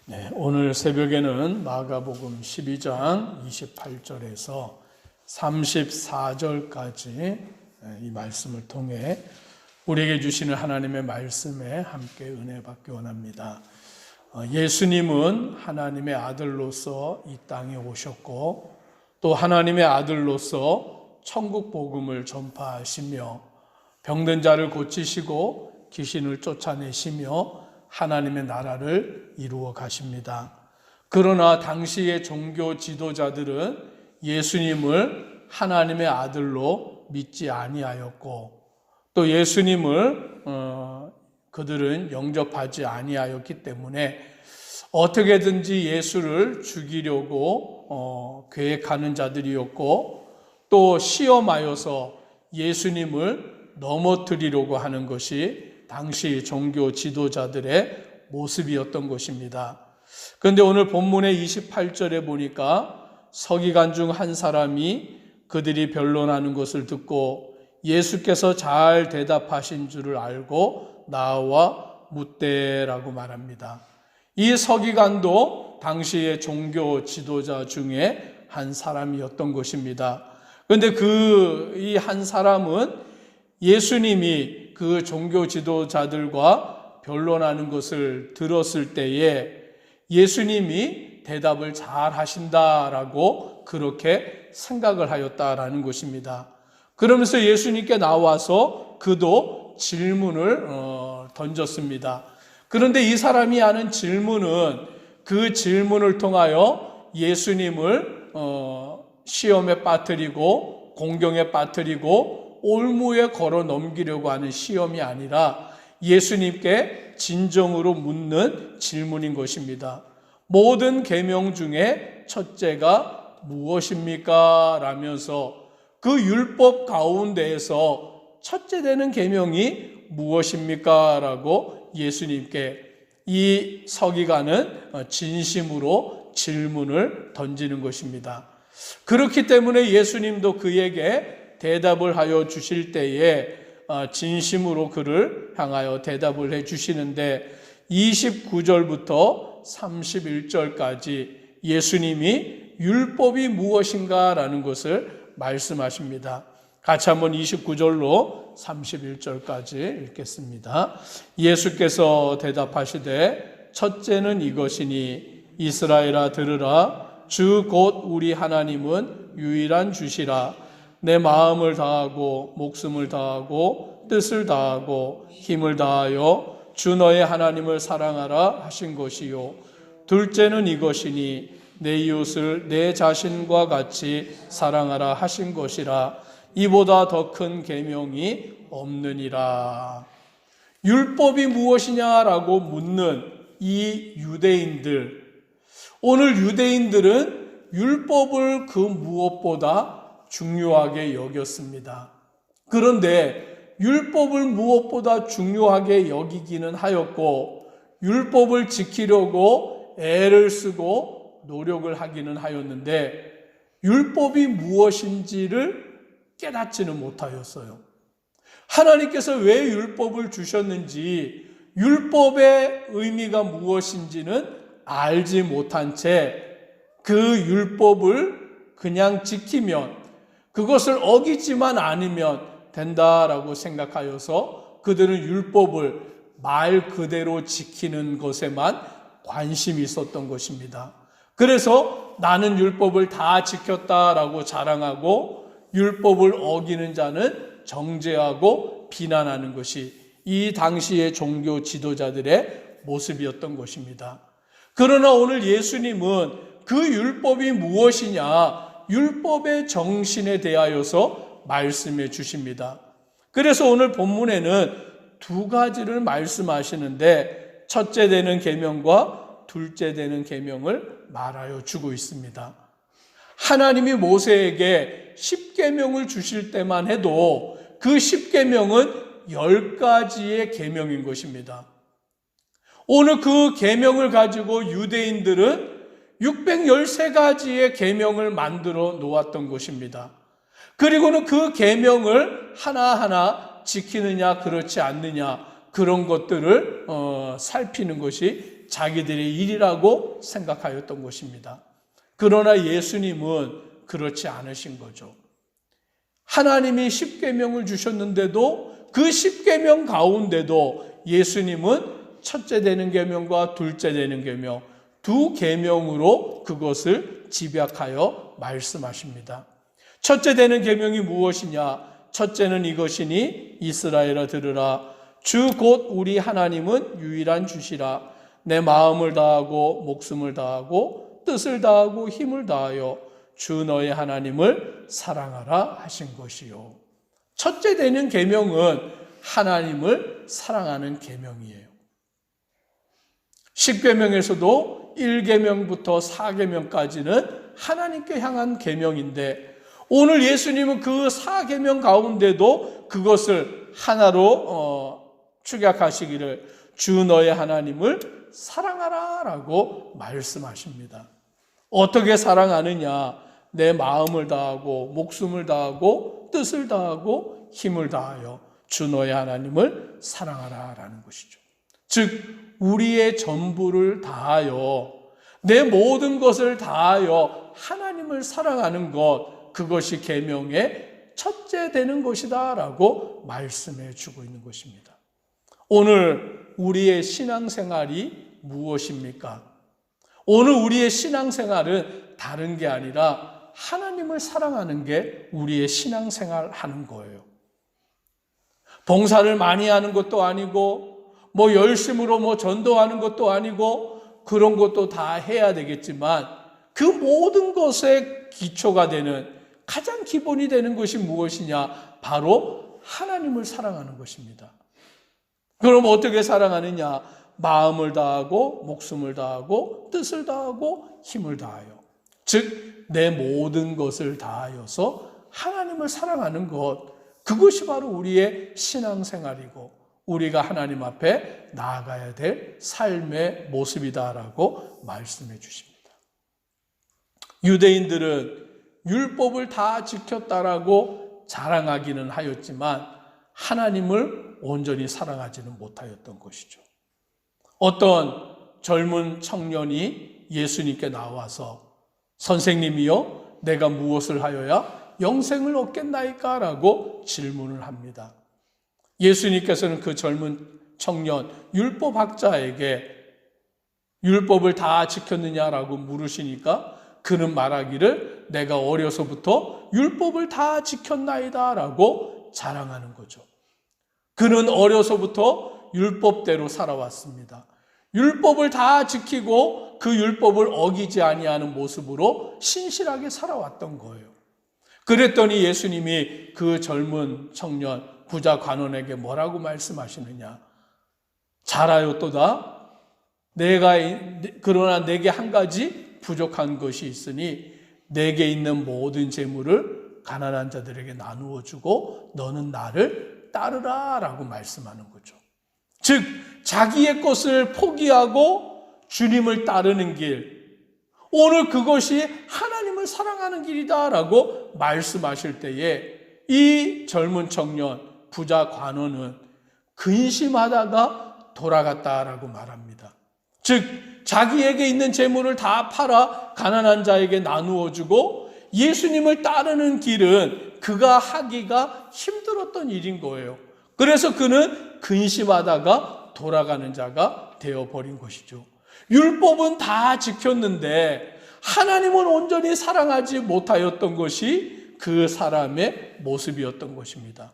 네, 오늘 새벽에는 마가복음 12장 28절에서 34절까지 이 말씀을 통해 우리에게 주시는 하나님의 말씀에 함께 은혜 받기 원합니다. 예수님은 하나님의 아들로서 이 땅에 오셨고 또 하나님의 아들로서 천국 복음을 전파하시며 병든 자를 고치시고 귀신을 쫓아내시며 하나님의 나라를 이루어 가십니다. 그러나 당시의 종교 지도자들은 예수님을 하나님의 아들로 믿지 아니하였고 또 예수님을 그들은 영접하지 아니하였기 때문에 어떻게든지 예수를 죽이려고 계획하는 자들이었고 또 시험하여서 예수님을 넘어뜨리려고 하는 것이 당시 종교 지도자들의 모습이었던 것입니다. 그런데 오늘 본문의 28절에 보니까 서기관 중 한 사람이 그들이 변론하는 것을 듣고 예수께서 잘 대답하신 줄을 알고 나와 묻되라고 말합니다. 이 서기관도 당시의 종교 지도자 중에 한 사람이었던 것입니다. 그런데 이 한 사람은 예수님이 그 종교 지도자들과 변론하는 것을 들었을 때에 예수님이 대답을 잘 하신다라고 그렇게 생각을 하였다라는 것입니다. 그러면서 예수님께 나와서 그도 질문을 던졌습니다. 그런데 이 사람이 하는 질문은 그 질문을 통하여 예수님을 시험에 빠뜨리고 공경에 빠뜨리고 올무에 걸어 넘기려고 하는 시험이 아니라 예수님께 진정으로 묻는 질문인 것입니다. 모든 계명 중에 첫째가 무엇입니까? 라면서 그 율법 가운데에서 첫째 되는 계명이 무엇입니까? 라고 예수님께 이 서기관은 진심으로 질문을 던지는 것입니다. 그렇기 때문에 예수님도 그에게 대답을 하여 주실 때에 진심으로 그를 향하여 대답을 해 주시는데 29절부터 31절까지 예수님이 율법이 무엇인가 라는 것을 말씀하십니다. 같이 한번 29절로 31절까지 읽겠습니다. 예수께서 대답하시되 첫째는 이것이니 이스라엘아 들으라 주 곧 우리 하나님은 유일한 주시라 내 마음을 다하고 목숨을 다하고 뜻을 다하고 힘을 다하여 주 너의 하나님을 사랑하라 하신 것이요 둘째는 이것이니 내 이웃을 내 자신과 같이 사랑하라 하신 것이라 이보다 더 큰 계명이 없느니라. 율법이 무엇이냐라고 묻는 이 유대인들, 오늘 유대인들은 율법을 그 무엇보다 중요하게 여겼습니다. 그런데 율법을 무엇보다 중요하게 여기기는 하였고 율법을 지키려고 애를 쓰고 노력을 하기는 하였는데 율법이 무엇인지를 깨닫지는 못하였어요. 하나님께서 왜 율법을 주셨는지 율법의 의미가 무엇인지는 알지 못한 채 그 율법을 그냥 지키면 그것을 어기지만 않으면 된다라고 생각하여서 그들은 율법을 말 그대로 지키는 것에만 관심이 있었던 것입니다. 그래서 나는 율법을 다 지켰다라고 자랑하고 율법을 어기는 자는 정죄하고 비난하는 것이 이 당시의 종교 지도자들의 모습이었던 것입니다. 그러나 오늘 예수님은 그 율법이 무엇이냐, 율법의 정신에 대하여서 말씀해 주십니다. 그래서 오늘 본문에는 두 가지를 말씀하시는데 첫째 되는 계명과 둘째 되는 계명을 말하여 주고 있습니다. 하나님이 모세에게 10계명을 주실 때만 해도 그 10계명은 10가지의 계명인 것입니다. 오늘 그 계명을 가지고 유대인들은 613가지의 계명을 만들어 놓았던 것입니다. 그리고는 그 계명을 하나하나 지키느냐 그렇지 않느냐 그런 것들을 살피는 것이 자기들의 일이라고 생각하였던 것입니다. 그러나 예수님은 그렇지 않으신 거죠. 하나님이 십계명을 주셨는데도 그 십계명 가운데도 예수님은 첫째 되는 계명과 둘째 되는 계명, 두 계명으로 그것을 집약하여 말씀하십니다. 첫째 되는 계명이 무엇이냐? 첫째는 이것이니 이스라엘아 들으라. 주 곧 우리 하나님은 유일한 주시라. 내 마음을 다하고 목숨을 다하고 뜻을 다하고 힘을 다하여 주 너의 하나님을 사랑하라 하신 것이요. 첫째 되는 계명은 하나님을 사랑하는 계명이에요. 10계명에서도 1계명부터 4계명까지는 하나님께 향한 계명인데 오늘 예수님은 그 4계명 가운데도 그것을 하나로 축약하시기를 주 너의 하나님을 사랑하라 라고 말씀하십니다. 어떻게 사랑하느냐? 내 마음을 다하고 목숨을 다하고 뜻을 다하고 힘을 다하여 주 너의 하나님을 사랑하라 라는 것이죠. 즉 우리의 전부를 다하여 내 모든 것을 다하여 하나님을 사랑하는 것, 그것이 계명의 첫째 되는 것이다 라고 말씀해 주고 있는 것입니다. 오늘 우리의 신앙생활이 무엇입니까? 오늘 우리의 신앙생활은 다른 게 아니라 하나님을 사랑하는 게 우리의 신앙생활 하는 거예요. 봉사를 많이 하는 것도 아니고 열심으로 전도하는 것도 아니고 그런 것도 다 해야 되겠지만 그 모든 것의 기초가 되는 가장 기본이 되는 것이 무엇이냐? 바로 하나님을 사랑하는 것입니다. 그럼 어떻게 사랑하느냐? 마음을 다하고 목숨을 다하고 뜻을 다하고 힘을 다하여, 즉 내 모든 것을 다하여서 하나님을 사랑하는 것, 그것이 바로 우리의 신앙생활이고 우리가 하나님 앞에 나아가야 될 삶의 모습이다라고 말씀해 주십니다. 유대인들은 율법을 다 지켰다라고 자랑하기는 하였지만 하나님을 온전히 사랑하지는 못하였던 것이죠. 어떤 젊은 청년이 예수님께 나와서 선생님이여 내가 무엇을 하여야 영생을 얻겠나이까? 라고 질문을 합니다. 예수님께서는 그 젊은 청년 율법학자에게 율법을 다 지켰느냐라고 물으시니까 그는 말하기를 내가 어려서부터 율법을 다 지켰나이다 라고 자랑하는 거죠. 그는 어려서부터 율법대로 살아왔습니다. 율법을 다 지키고 그 율법을 어기지 아니하는 모습으로 신실하게 살아왔던 거예요. 그랬더니 예수님이 그 젊은 청년 부자 관원에게 뭐라고 말씀하시느냐? 잘하였도다. 그러나 내게 한 가지 부족한 것이 있으니 내게 있는 모든 재물을 가난한 자들에게 나누어 주고 너는 나를 따르라 라고 말씀하는 거죠. 즉 자기의 것을 포기하고 주님을 따르는 길, 오늘 그것이 하나님을 사랑하는 길이다 라고 말씀하실 때에 이 젊은 청년 부자 관원은 근심하다가 돌아갔다라고 말합니다. 즉 자기에게 있는 재물을 다 팔아 가난한 자에게 나누어 주고 예수님을 따르는 길은 그가 하기가 힘들었던 일인 거예요. 그래서 그는 근심하다가 돌아가는 자가 되어버린 것이죠. 율법은 다 지켰는데 하나님은 온전히 사랑하지 못하였던 것이 그 사람의 모습이었던 것입니다.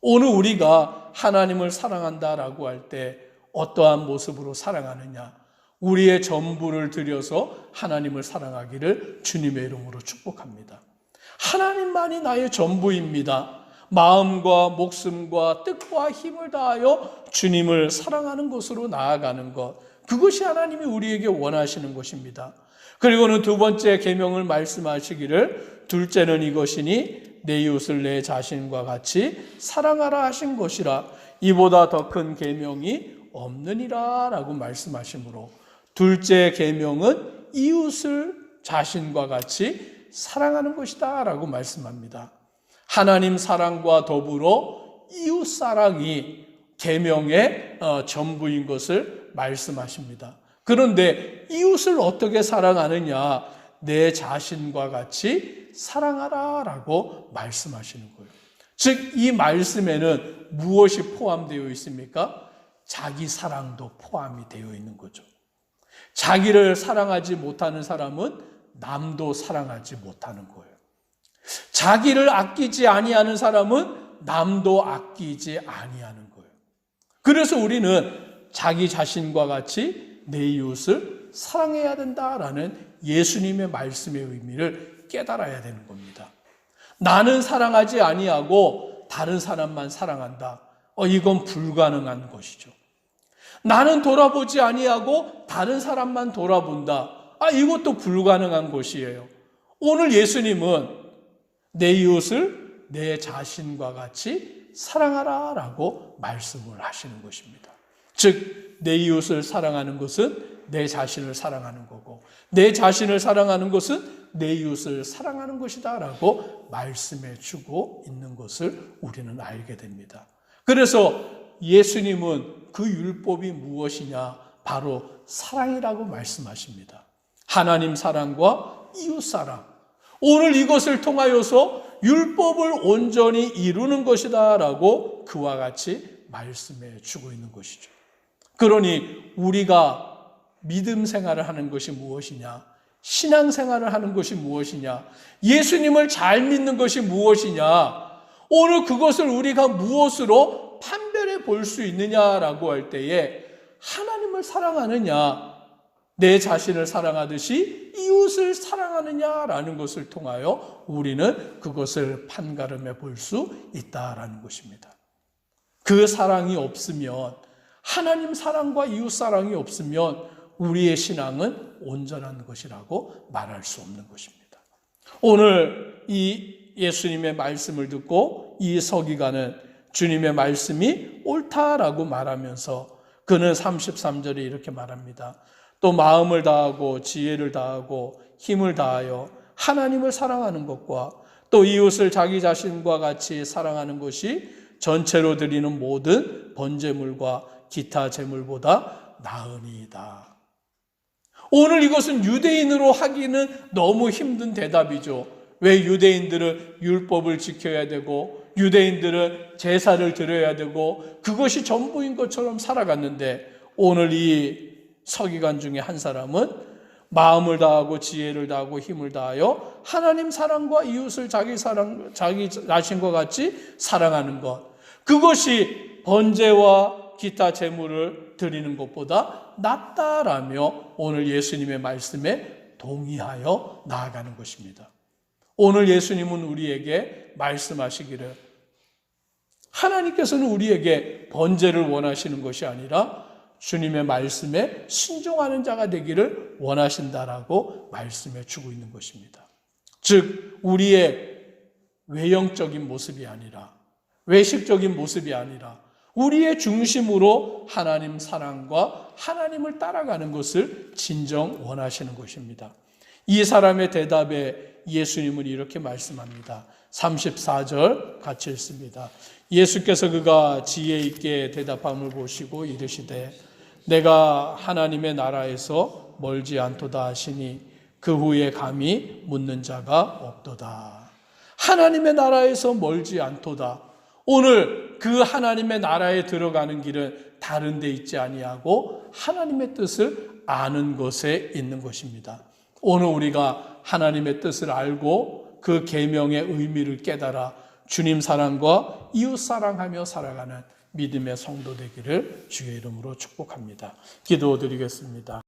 오늘 우리가 하나님을 사랑한다라고 할 때 어떠한 모습으로 사랑하느냐? 우리의 전부를 들여서 하나님을 사랑하기를 주님의 이름으로 축복합니다. 하나님만이 나의 전부입니다. 마음과 목숨과 뜻과 힘을 다하여 주님을 사랑하는 것으로 나아가는 것, 그것이 하나님이 우리에게 원하시는 것입니다. 그리고는 두 번째 계명을 말씀하시기를 둘째는 이것이니 내 이웃을 내 자신과 같이 사랑하라 하신 것이라 이보다 더 큰 계명이 없느니라 라고 말씀하시므로 둘째 계명은 이웃을 자신과 같이 사랑하는 것이다 라고 말씀합니다. 하나님 사랑과 더불어 이웃 사랑이 계명의 전부인 것을 말씀하십니다. 그런데 이웃을 어떻게 사랑하느냐? 내 자신과 같이 사랑하라라고 말씀하시는 거예요. 즉, 이 말씀에는 무엇이 포함되어 있습니까? 자기 사랑도 포함이 되어 있는 거죠. 자기를 사랑하지 못하는 사람은 남도 사랑하지 못하는 거예요. 자기를 아끼지 아니하는 사람은 남도 아끼지 아니하는 거예요. 그래서 우리는 자기 자신과 같이 내 이웃을 사랑해야 된다라는 예수님의 말씀의 의미를 깨달아야 되는 겁니다. 나는 사랑하지 아니하고 다른 사람만 사랑한다. 이건 불가능한 것이죠. 나는 돌아보지 아니하고 다른 사람만 돌아본다. 이것도 불가능한 것이에요. 오늘 예수님은 내 이웃을 내 자신과 같이 사랑하라라고 말씀을 하시는 것입니다. 즉, 내 이웃을 사랑하는 것은 내 자신을 사랑하는 거고, 내 자신을 사랑하는 것은 내 이웃을 사랑하는 것이다라고 말씀해 주고 있는 것을 우리는 알게 됩니다. 그래서 예수님은 그 율법이 무엇이냐? 바로 사랑이라고 말씀하십니다. 하나님 사랑과 이웃 사랑. 오늘 이것을 통하여서 율법을 온전히 이루는 것이다라고 그와 같이 말씀해 주고 있는 것이죠. 그러니 우리가 믿음 생활을 하는 것이 무엇이냐? 신앙 생활을 하는 것이 무엇이냐? 예수님을 잘 믿는 것이 무엇이냐? 오늘 그것을 우리가 무엇으로 판별해 볼 수 있느냐라고 할 때에 하나님을 사랑하느냐, 내 자신을 사랑하듯이 이웃을 사랑하느냐라는 것을 통하여 우리는 그것을 판가름해 볼 수 있다라는 것입니다. 그 사랑이 없으면, 하나님 사랑과 이웃 사랑이 없으면 우리의 신앙은 온전한 것이라고 말할 수 없는 것입니다. 오늘 이 예수님의 말씀을 듣고 이 서기관은 주님의 말씀이 옳다라고 말하면서 그는 33절에 이렇게 말합니다. 또 마음을 다하고 지혜를 다하고 힘을 다하여 하나님을 사랑하는 것과 또 이웃을 자기 자신과 같이 사랑하는 것이 전체로 드리는 모든 번제물과 기타 제물보다 나으니이다. 오늘 이것은 유대인으로 하기는 너무 힘든 대답이죠. 왜 유대인들은 율법을 지켜야 되고 유대인들은 제사를 드려야 되고 그것이 전부인 것처럼 살아갔는데, 오늘 이 서기관 중에 한 사람은 마음을 다하고 지혜를 다하고 힘을 다하여 하나님 사랑과 이웃을 자기 자신과 같이 사랑하는 것, 그것이 번제와 기타 제물을 드리는 것보다 낫다라며 오늘 예수님의 말씀에 동의하여 나아가는 것입니다. 오늘 예수님은 우리에게 말씀하시기를, 하나님께서는 우리에게 번제를 원하시는 것이 아니라 주님의 말씀에 순종하는 자가 되기를 원하신다라고 말씀해 주고 있는 것입니다. 즉, 우리의 외형적인 모습이 아니라, 외식적인 모습이 아니라 우리의 중심으로 하나님 사랑과 하나님을 따라가는 것을 진정 원하시는 것입니다. 이 사람의 대답에 예수님은 이렇게 말씀합니다. 34절 같이 읽습니다. 예수께서 그가 지혜 있게 대답함을 보시고 이르시되 내가 하나님의 나라에서 멀지 않도다 하시니 그 후에 감히 묻는 자가 없도다. 하나님의 나라에서 멀지 않도다. 오늘 그 하나님의 나라에 들어가는 길은 다른 데 있지 아니하고 하나님의 뜻을 아는 것에 있는 것입니다. 오늘 우리가 하나님의 뜻을 알고 그 계명의 의미를 깨달아 주님 사랑과 이웃 사랑하며 살아가는 믿음의 성도 되기를 주의 이름으로 축복합니다. 기도드리겠습니다.